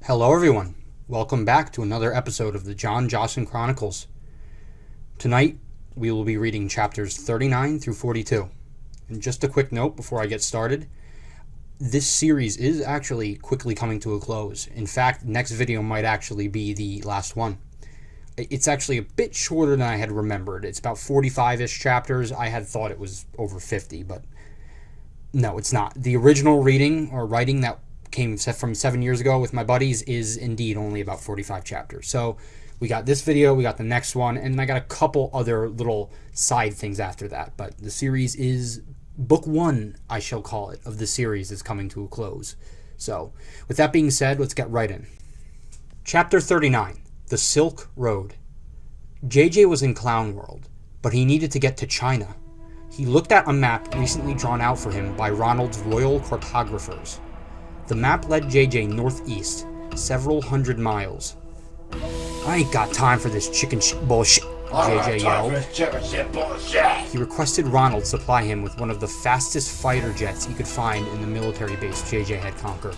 Hello everyone, welcome back to another episode of the John Johson Chronicles. Tonight we will be reading chapters 39 through 42. And just a quick note before I get started, this series is actually quickly coming to a close. In fact, next video might actually be the last one. It's actually a bit shorter than I had remembered. It's about 45-ish chapters. I had thought it was over 50, but no, it's not. The original reading or writing that came from 7 years ago with my buddies is indeed only about 45 chapters. So we got this video, we got the next one, and I got a couple other little side things after that. But the series is book one, I shall call it, of the series is coming to a close. So with that being said, let's get right in. Chapter 39, The Silk Road. JJ was in Clown World, but he needed to get to China. He looked at a map recently drawn out for him by Ronald's Royal Cartographers. The map led JJ northeast, several hundred miles. "I ain't got time for this chicken bullshit," JJ yelled. He requested Ronald supply him with one of the fastest fighter jets he could find in the military base JJ had conquered.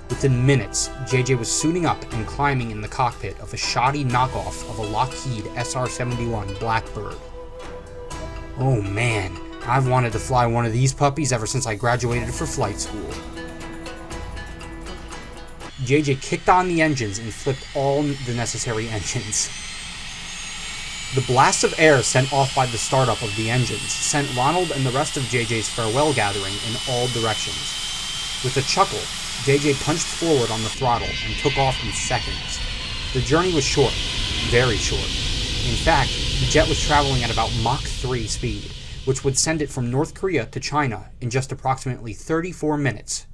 Within minutes, JJ was suiting up and climbing in the cockpit of a shoddy knockoff of a Lockheed SR-71 Blackbird. "Oh man, I've wanted to fly one of these puppies ever since I graduated for flight school." JJ kicked on the engines and flipped all the necessary engines. The blast of air sent off by the startup of the engines sent Ronald and the rest of JJ's farewell gathering in all directions. With a chuckle, JJ punched forward on the throttle and took off in seconds. The journey was short, very short. In fact, the jet was traveling at about Mach 3 speed, which would send it from North Korea to China in just approximately 34 minutes.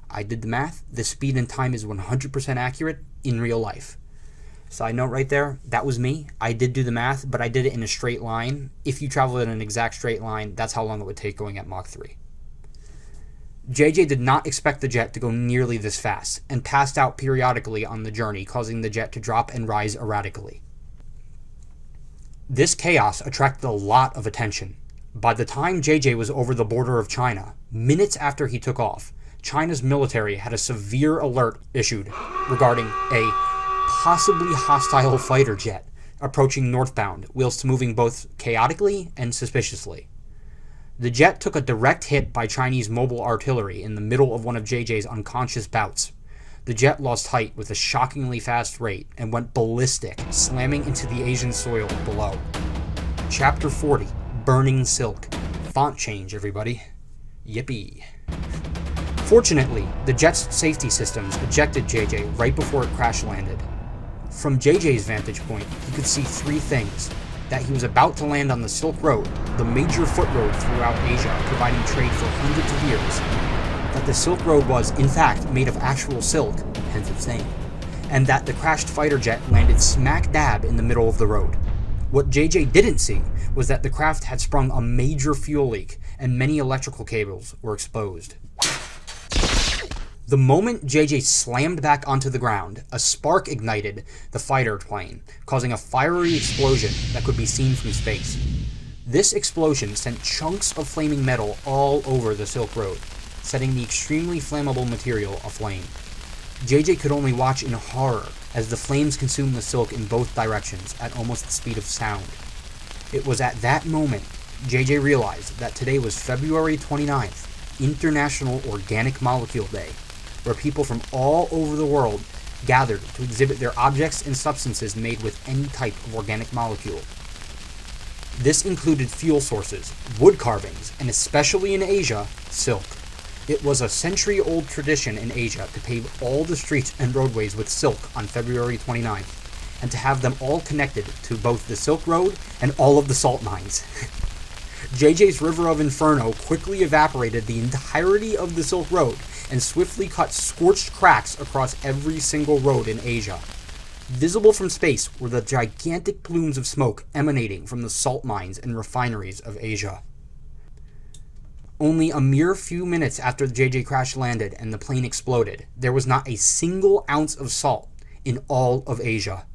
I did the math. The speed and time is 100% accurate in real life. Side note right there, that was me. I did do the math, but I did it in a straight line. If you travel in an exact straight line, that's how long it would take going at Mach 3. JJ did not expect the jet to go nearly this fast, and passed out periodically on the journey, causing the jet to drop and rise erratically. This chaos attracted a lot of attention. By the time JJ was over the border of China, minutes after he took off, China's military had a severe alert issued regarding a possibly hostile fighter jet approaching northbound whilst moving both chaotically and suspiciously. The jet took a direct hit by Chinese mobile artillery in the middle of one of JJ's unconscious bouts. The jet lost height with a shockingly fast rate and went ballistic, slamming into the Asian soil below. Chapter 40, Burning Silk. Font change, everybody. Yippee. Fortunately, the jet's safety systems ejected JJ right before it crash landed. From JJ's vantage point, he could see three things: that he was about to land on the Silk Road, the major foot road throughout Asia providing trade for hundreds of years, that the Silk Road was, in fact, made of actual silk, hence its name, and that the crashed fighter jet landed smack dab in the middle of the road. What JJ didn't see was that the craft had sprung a major fuel leak and many electrical cables were exposed. The moment JJ slammed back onto the ground, a spark ignited the fighter plane, causing a fiery explosion that could be seen from space. This explosion sent chunks of flaming metal all over the Silk Road, setting the extremely flammable material aflame. JJ could only watch in horror as the flames consumed the silk in both directions at almost the speed of sound. It was at that moment JJ realized that today was February 29th, International Organic Molecule Day, where people from all over the world gathered to exhibit their objects and substances made with any type of organic molecule. This included fuel sources, wood carvings, and especially in Asia, silk. It was a century-old tradition in Asia to pave all the streets and roadways with silk on February 29th, and to have them all connected to both the Silk Road and all of the salt mines. JJ's River of Inferno quickly evaporated the entirety of the Silk Road and swiftly cut scorched cracks across every single road in Asia. Visible from space were the gigantic plumes of smoke emanating from the salt mines and refineries of Asia. Only a mere few minutes after the JJ crash landed and the plane exploded, there was not a single ounce of salt in all of Asia.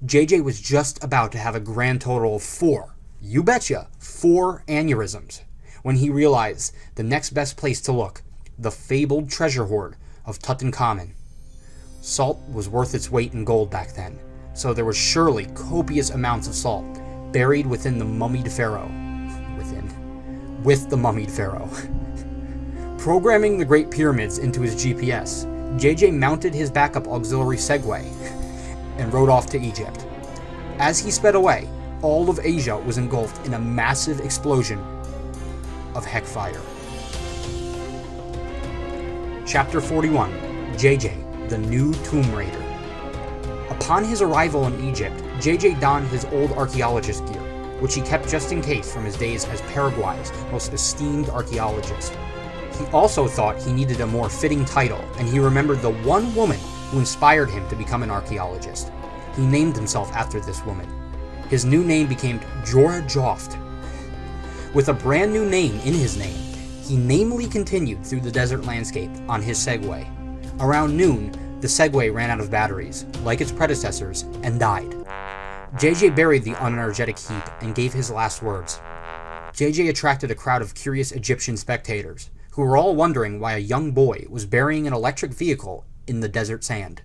JJ was just about to have a grand total of 4 aneurysms, when he realized the next best place to look, the fabled treasure hoard of Tutankhamun. Salt was worth its weight in gold back then, so there was surely copious amounts of salt buried within the mummied pharaoh. With the mummied pharaoh. Programming the Great Pyramids into his GPS, JJ mounted his backup auxiliary Segway and rode off to Egypt. As he sped away, all of Asia was engulfed in a massive explosion of heckfire. Chapter 41, JJ, the New Tomb Raider. Upon his arrival in Egypt, JJ donned his old archaeologist gear, which he kept just in case from his days as Paraguay's most esteemed archaeologist. He also thought he needed a more fitting title, and he remembered the one woman who inspired him to become an archaeologist. He named himself after this woman. His new name became Jorah Joft. With a brand new name in his name, he namely continued through the desert landscape on his Segway. Around noon, the Segway ran out of batteries, like its predecessors, and died. JJ buried the unenergetic heat and gave his last words. JJ attracted a crowd of curious Egyptian spectators, who were all wondering why a young boy was burying an electric vehicle in the desert sand.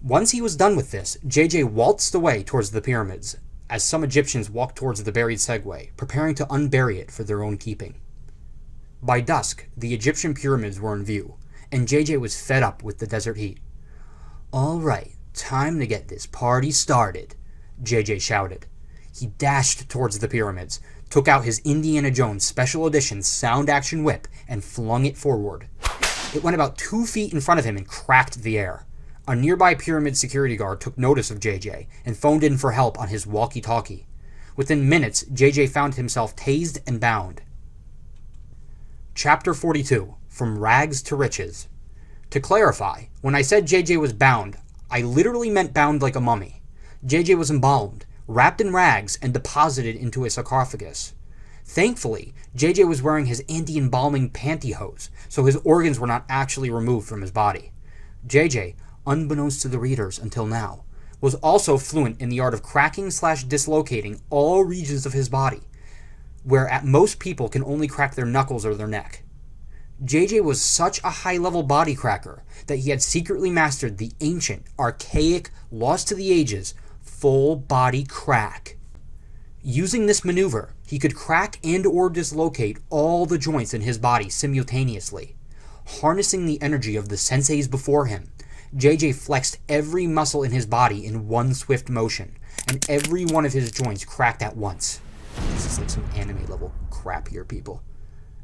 Once he was done with this, JJ waltzed away towards the pyramids, as some Egyptians walked towards the buried Segway, preparing to unbury it for their own keeping. By dusk, the Egyptian pyramids were in view, and JJ was fed up with the desert heat. "All right, time to get this party started," JJ shouted. He dashed towards the pyramids, took out his Indiana Jones Special Edition sound-action whip, and flung it forward. It went about 2 feet in front of him and cracked the air. A nearby pyramid security guard took notice of JJ and phoned in for help on his walkie-talkie. Within minutes, JJ found himself tased and bound. Chapter 42, From Rags to Riches. To clarify, when I said JJ was bound, I literally meant bound like a mummy. JJ was embalmed, wrapped in rags, and deposited into a sarcophagus. Thankfully, JJ was wearing his anti-embalming pantyhose, so his organs were not actually removed from his body. JJ, unbeknownst to the readers until now, was also fluent in the art of cracking/dislocating all regions of his body, where at most people can only crack their knuckles or their neck. JJ was such a high-level body cracker that he had secretly mastered the ancient, archaic, lost to the ages, full body crack. Using this maneuver, he could crack and or dislocate all the joints in his body simultaneously. Harnessing the energy of the senseis before him, JJ flexed every muscle in his body in one swift motion, and every one of his joints cracked at once. This is like some anime level crap here, people.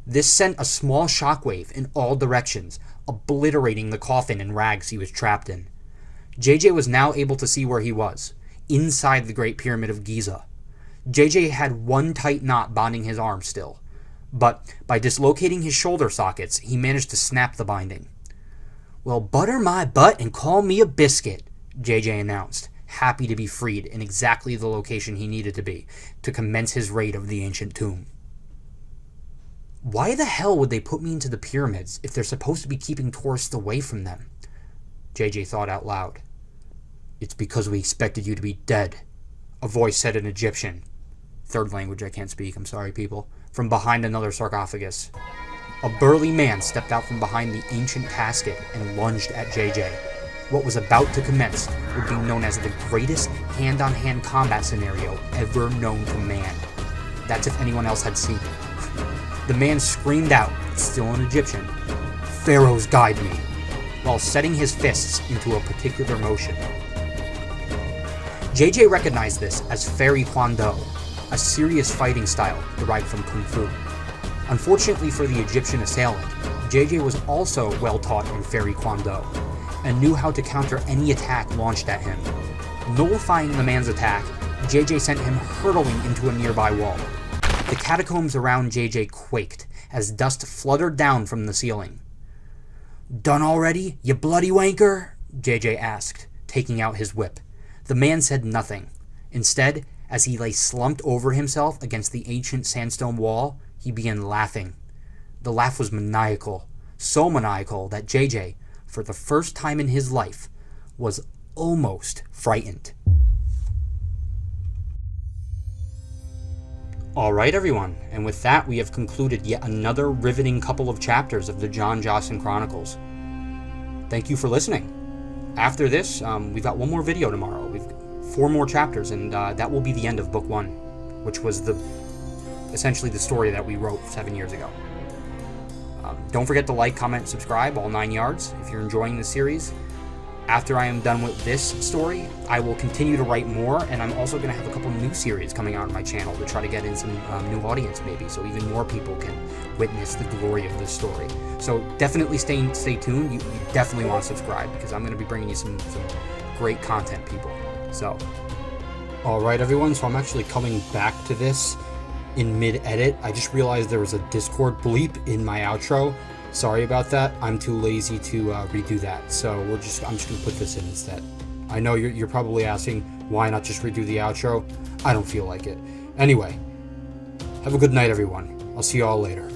This sent a small shockwave in all directions, obliterating the coffin and rags he was trapped in. JJ was now able to see where he was, inside the Great Pyramid of Giza. JJ had one tight knot bonding his arm still, but by dislocating his shoulder sockets, he managed to snap the binding. "Well, butter my butt and call me a biscuit," JJ announced, happy to be freed in exactly the location he needed to be to commence his raid of the ancient tomb. Why the hell would they put me into the pyramids if they're supposed to be keeping tourists away from them? JJ thought out loud. "It's because we expected you to be dead," a voice said in Egyptian. Third language I can't speak, I'm sorry people. From behind another sarcophagus. A burly man stepped out from behind the ancient casket and lunged at JJ. What was about to commence would be known as the greatest hand-on-hand combat scenario ever known to man. That's if anyone else had seen it. The man screamed out, still in Egyptian, "Pharaohs guide me," while setting his fists into a particular motion. JJ recognized this as Fairy Kwando, a serious fighting style derived from Kung Fu. Unfortunately for the Egyptian assailant, JJ was also well taught in Fairy Kwando, and knew how to counter any attack launched at him. Nullifying the man's attack, JJ sent him hurtling into a nearby wall. The catacombs around JJ quaked as dust fluttered down from the ceiling. "Done already, you bloody wanker?" JJ asked, taking out his whip. The man said nothing. Instead, as he lay slumped over himself against the ancient sandstone wall, he began laughing. The laugh was maniacal, so maniacal that JJ, for the first time in his life, was almost frightened. Alright everyone, and with that we have concluded yet another riveting couple of chapters of the John Johson Chronicles. Thank you for listening. after this, we've got one more video tomorrow. We've 4 more chapters, and that will be the end of book 1, which was essentially the story that we wrote 7 years ago. Don't forget to like, comment, subscribe, all 9 yards, if you're enjoying the series. After I am done with this story, I will continue to write more, and I'm also going to have a couple new series coming out on my channel to try to get in some new audience maybe, so even more people can witness the glory of this story. So definitely stay tuned. You definitely want to subscribe, because I'm going to be bringing you some great content, people. So, alright everyone, so I'm actually coming back to this in mid-edit. I just realized there was a Discord bleep in my outro. Sorry about that. I'm too lazy to redo that, so I'm just gonna put this in instead. I know you're probably asking, why not just redo the outro? I don't feel like it. Anyway, have a good night, everyone. I'll see you all later.